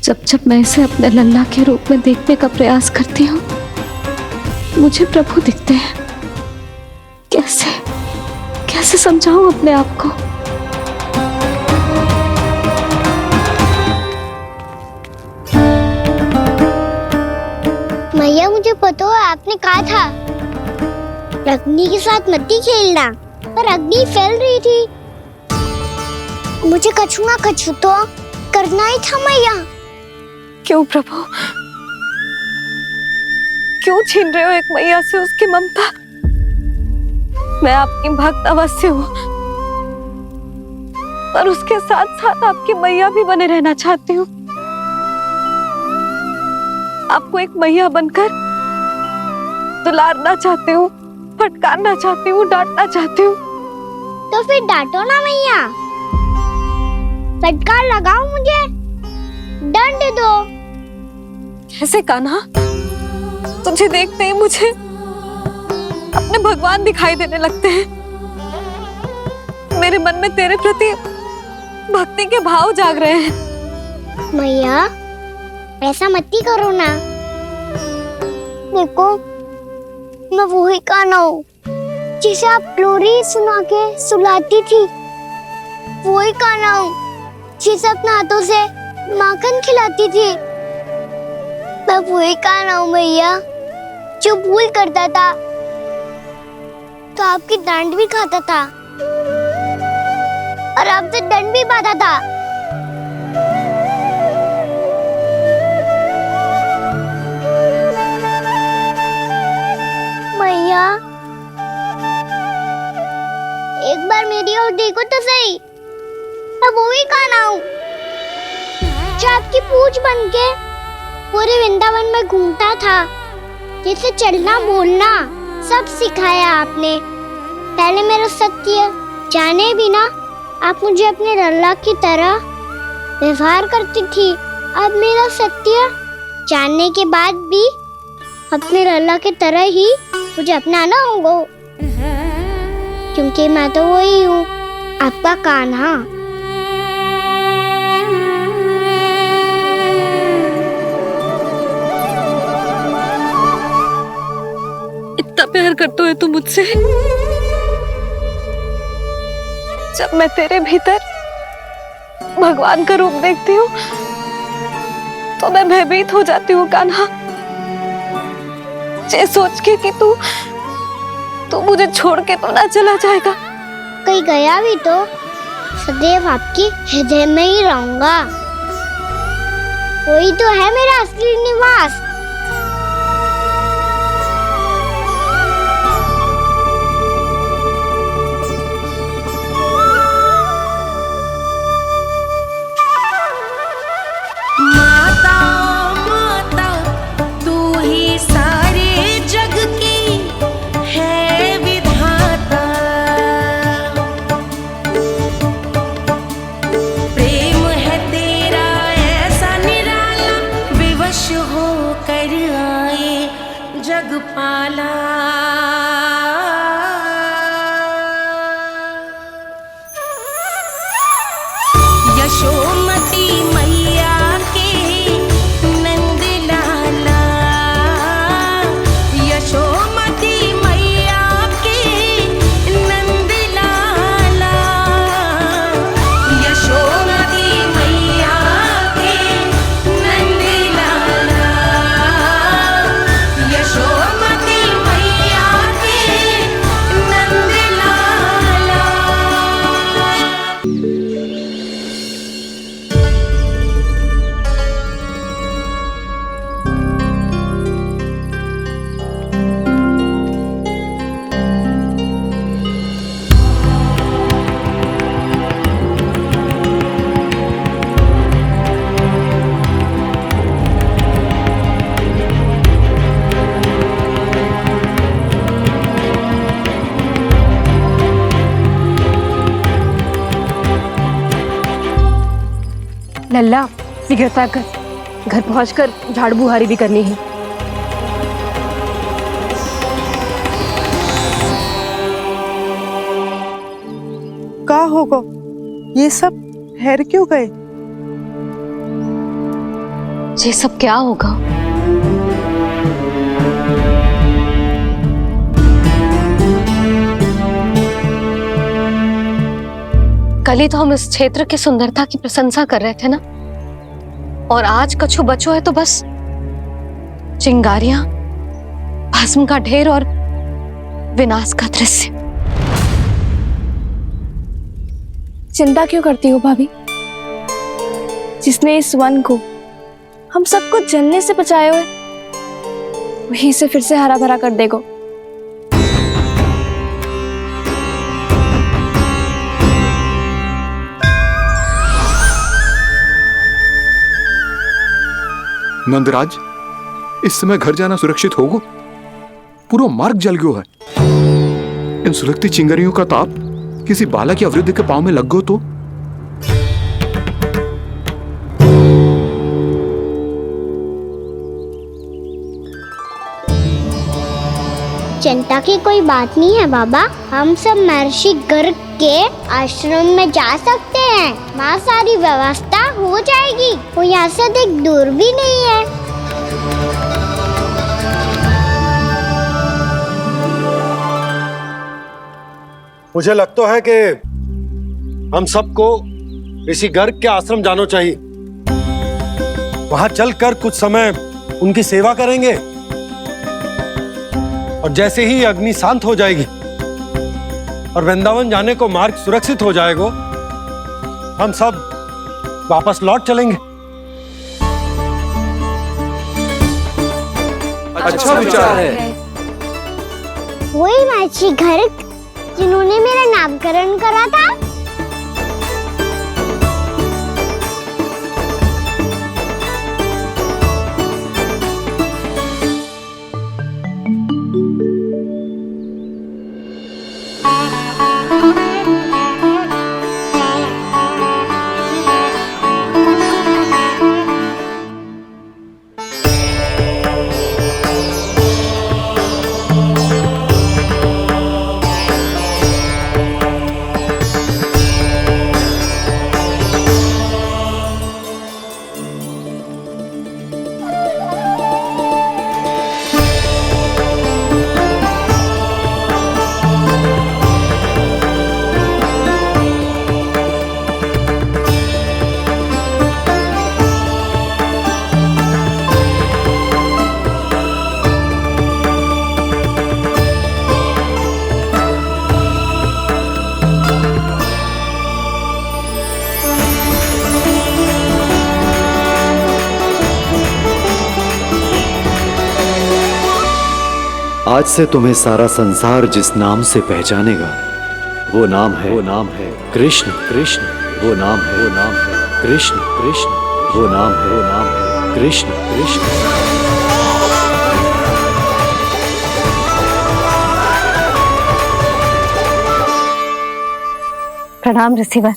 जब जब मैं इसे अपने लल्ला के रूप में देखने का प्रयास करती हूँ, मुझे प्रभु दिखते हैं। कैसे कैसे समझाऊं अपने आप को?
मैया मुझे पता है आपने कहा था अग्नि के साथ मत ही खेलना, पर अग्नि फैल रही थी। मुझे कछु ना कछु तो करना ही था मैया।
क्यों प्रभु, क्यों छीन रहे हो एक मैया से उसकी ममता?
मैं आपकी भक्त अवश्य हूँ, पर उसके साथ साथ आपकी मैया भी बने रहना चाहती हूँ। आपको एक मैया बनकर दुलारना चाहती हूँ, फटकारना चाहती हूँ, डांटना चाहती हूँ।
तो फिर डांटो ना मैया, फटकार लगाओ, मुझे दंड दो।
कैसे कान्हा? तुझे देखते ही मुझे अपने भगवान दिखाई देने लगते हैं। मेरे मन में तेरे प्रति भक्ति के भाव जाग रहे हैं।
मैया ऐसा मत ही करो ना। देखो मैं वही कान्हा हूँ जिसे आप लोरी सुना के सुलाती थी। वही कान्हा हूँ जिसे अपने हाथों से माखन खिलाती थी। मैं वही कान्हा हूँ मैया जो भूल करता था तो आपकी डांट भी खाता था और आपसे दंड भी पाता था। मैया एक बार मेरी ओर देखो तो सही। मैं वही कान्हा हूँ जो आपकी पूछ बनके पूरे वृंदावन में घूमता था। जैसे चलना बोलना सब सिखाया आपने। पहले मेरा सत्य जाने बिना आप मुझे अपने लल्ला की तरह व्यवहार करती थी। अब मेरा सत्य जानने के बाद भी अपने लल्ला की तरह ही मुझे अपनाना होगा, क्योंकि मैं तो वही हूँ, आपका कान्हा।
इतना प्यार करते हो तुम मुझसे? जब मैं तेरे भीतर भगवान का रूप देखती हूँ तो मैं भयभीत हो जाती हूँ कान्हा। ये सोच के कि तू मुझे छोड़ के तो ना चला जाएगा।
कहीं गया भी तो सदैव आपके हृदय में ही रहूंगा। वही तो है मेरा असली निवास।
लल्ला शीघ्रता कर, घर पहुंचकर झाड़ बुहारी भी करनी है।
का होगा? ये सब ठहर क्यों गए?
ये सब क्या होगा? कल ही तो हम इस क्षेत्र की सुंदरता की प्रशंसा कर रहे थे ना, और आज कछु बचो है तो बस चिंगारियां, भस्म का ढेर और विनाश का दृश्य।
चिंता क्यों करती हो भाभी? जिसने इस वन को हम सबको जलने से बचाए हुए, वही से फिर से हरा भरा कर देगा।
नंदराज, इस समय घर जाना सुरक्षित होगो? पूरा मार्ग जल गयो है। इन सुलगती चिंगारियों का ताप किसी बालक या वृद्ध के पांव में लग गयो तो?
चिंता की कोई बात नहीं है बाबा, हम सब महर्षि गर्ग के आश्रम में जा सकते हैं। वहाँ सारी व्यवस्था हो जाएगी, वो यहाँ से अधिक दूर भी नहीं है।
मुझे लगता है कि हम सबको ऋषि गर्ग के आश्रम जाना चाहिए। वहां चलकर कुछ समय उनकी सेवा करेंगे और जैसे ही अग्नि शांत हो जाएगी और वृंदावन जाने को मार्ग सुरक्षित हो जाएगा, हम सब वापस लौट चलेंगे।
अच्छा विचार है। वही महर्षि गर्ग जिन्होंने मेरा नामकरण करा था।
आज से तुम्हें सारा संसार जिस नाम से पहचानेगा वो नाम है कृष्ण। कृष्ण वो नाम है कृष्ण। कृष्ण वो नाम है कृष्ण। कृष्ण।
प्रणाम ऋषिवर।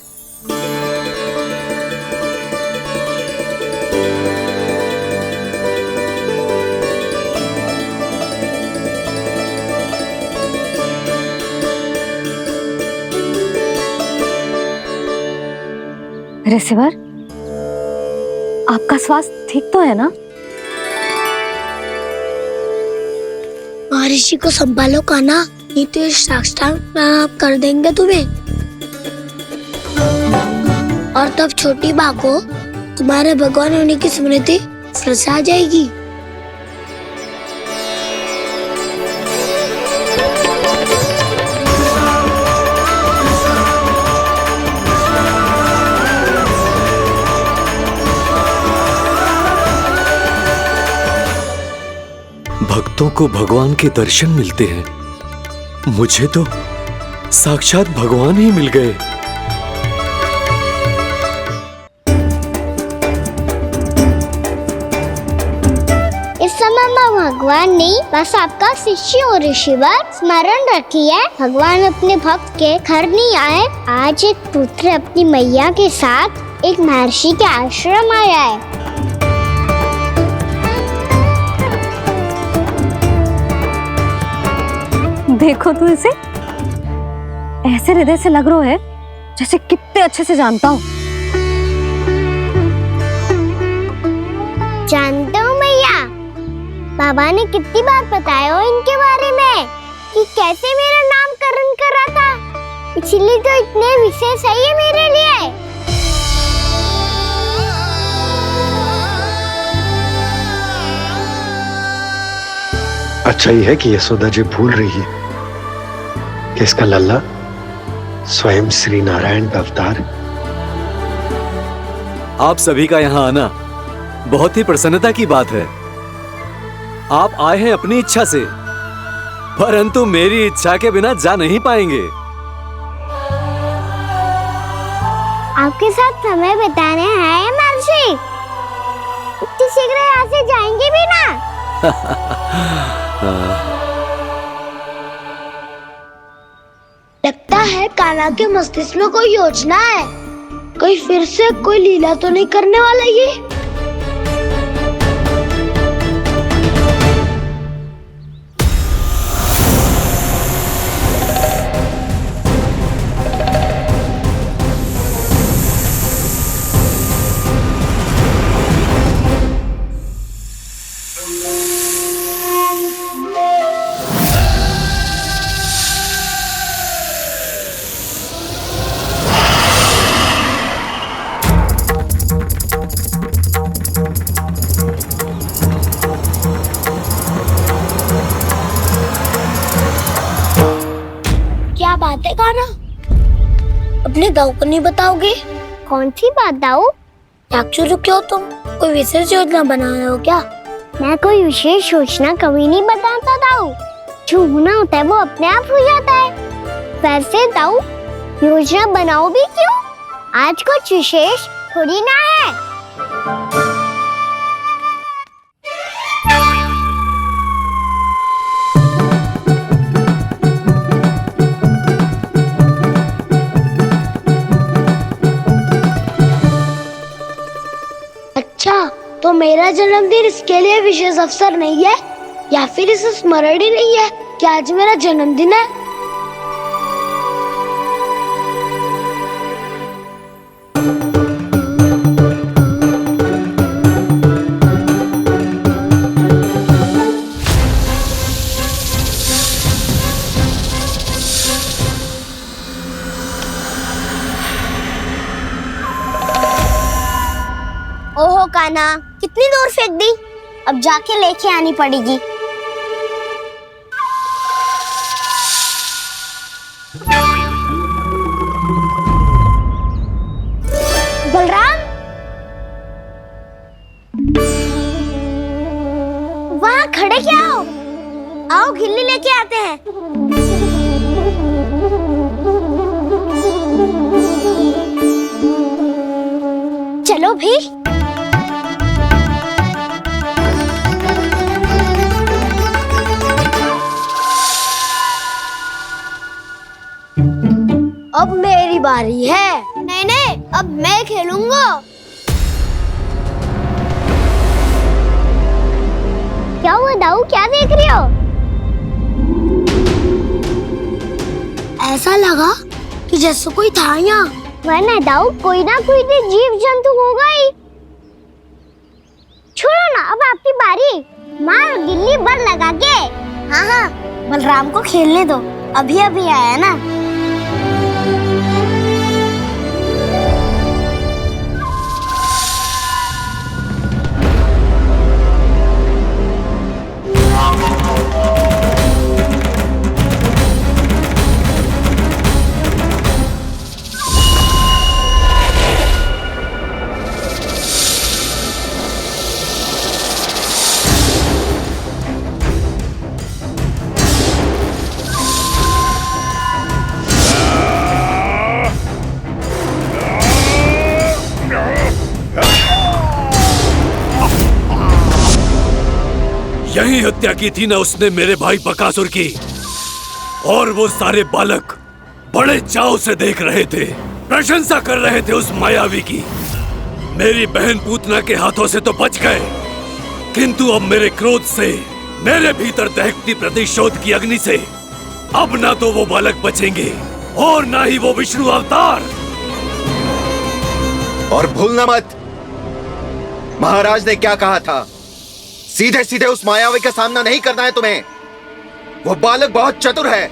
ऋषिवर, आपका स्वास्थ्य ठीक तो है ना?
महर्षि को संभालो कान्हा, नहीं तो ये साष्टांग प्रणाम कर देंगे तुम्हें। और तब छोटी बा को तुम्हारे भगवान होने की स्मृति फिर से आ जाएगी।
भक्तों को भगवान के दर्शन मिलते हैं। मुझे तो साक्षात भगवान ही मिल गए।
इस समय मैं भगवान नहीं, बस आपका शिष्य हूँ ऋषिवर। स्मरण रखिए, भगवान अपने भक्त के घर नहीं आए। आज एक पुत्र अपनी मैया के साथ एक महर्षि के आश्रम आया है।
देखो तो इसे, ऐसे हृदय से लग रहा है जैसे कितने अच्छे से जानता हूँ।
जानता हूँ मैया, बाबा ने कितनी बार बताया हो इनके बारे में कि कैसे मेरा नामकरण करा था, इसीलिए तो इतने विशेष है ये मेरे लिए।
अच्छा ही है कि यशोदा जी भूल रही है कि इसका लल्ला स्वयं श्री नारायण का अवतार है।
आप सभी का यहाँ आना बहुत ही प्रसन्नता की बात है। आप आए हैं अपनी इच्छा से, परंतु मेरी इच्छा के बिना जा नहीं पाएंगे।
आपके साथ समय बिताने आए महर्षि। इतनी शीघ्र यहाँ से जाएंगे भी ना। लगता है कान्हा के मस्तिष्क में कोई योजना है। कोई फिर से कोई लीला तो नहीं करने वाला ये। क्या बात है कान्हा? अपने दाऊ को नहीं बताओगे? कौन सी बात दाऊ? चाकचूरू क्यों तुम? कोई विशेष योजना बना रहे हो क्या? मैं कोई विशेष योजना कभी नहीं बताता दाऊ। जो होना होता है वो अपने आप हो जाता है। वैसे दाऊ योजना बनाओ भी क्यों? आज कुछ विशेष थोड़ी ना है। अच्छा, तो मेरा जन्मदिन इसके लिए विशेष अवसर नहीं है या फिर इसे स्मरण ही नहीं है कि आज मेरा जन्मदिन है? ओहो कान्हा, कितनी दूर फेंक दी? अब जाके लेके आनी पड़ेगी। बलराम, वहाँ खड़े क्या हो? आओ खिल्ली लेके आते हैं। चलो भी। अब मेरी बारी है। नहीं नहीं, अब मैं खेलूंगा। क्या हुआ दाऊ, क्या देख रही हो? ऐसा लगा कि जैसे कोई था यहाँ। वरना दाऊ कोई ना कोई तो जीव जंतु होगा ही। छोड़ो ना, अब आपकी बारी। मारो गिल्ली बर लगा के। हाँ हाँ, बलराम को खेलने दो, अभी अभी आया ना।
यही हत्या की थी ना उसने मेरे भाई बकासुर की। और वो सारे बालक बड़े चाव से देख रहे थे, प्रशंसा कर रहे थे उस मायावी की। मेरी बहन पूतना के हाथों से तो बच गए, किंतु अब मेरे क्रोध से, मेरे भीतर दहकती प्रतिशोध की अग्नि से अब ना तो वो बालक बचेंगे और ना ही वो विष्णु अवतार।
और भूलना मत, महाराज ने क्या कहा था। सीधे सीधे उस मायावी का सामना नहीं करना है तुम्हें। वो बालक बहुत चतुर है।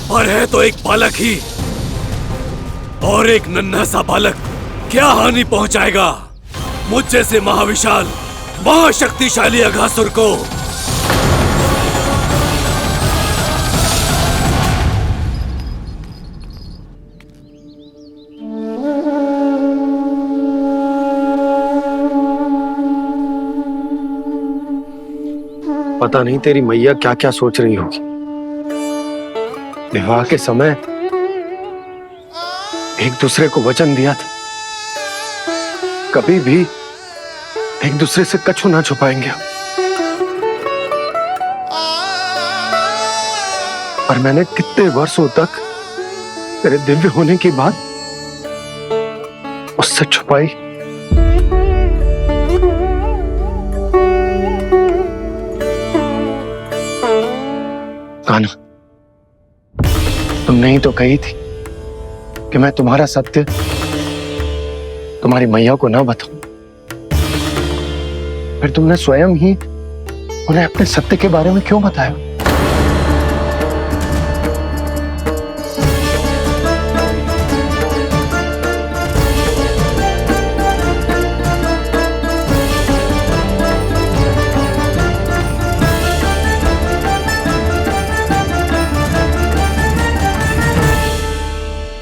पर है तो एक बालक ही, और एक नन्हा सा बालक क्या हानि पहुंचाएगा मुझ जैसे महाविशाल महाशक्तिशाली अघासुर को।
पता नहीं तेरी मैया क्या क्या सोच रही होगी। विवाह के समय एक दूसरे को वचन दिया था, कभी भी एक दूसरे से कछु ना छुपाएंगे। और मैंने कितने वर्षों तक तेरे दिव्य होने की बात उससे छुपाई। कान्हा, तुमने ही तो कही थी कि मैं तुम्हारा सत्य तुम्हारी मैया को ना बताऊं। फिर तुमने स्वयं ही उन्हें अपने सत्य के बारे में क्यों बताया?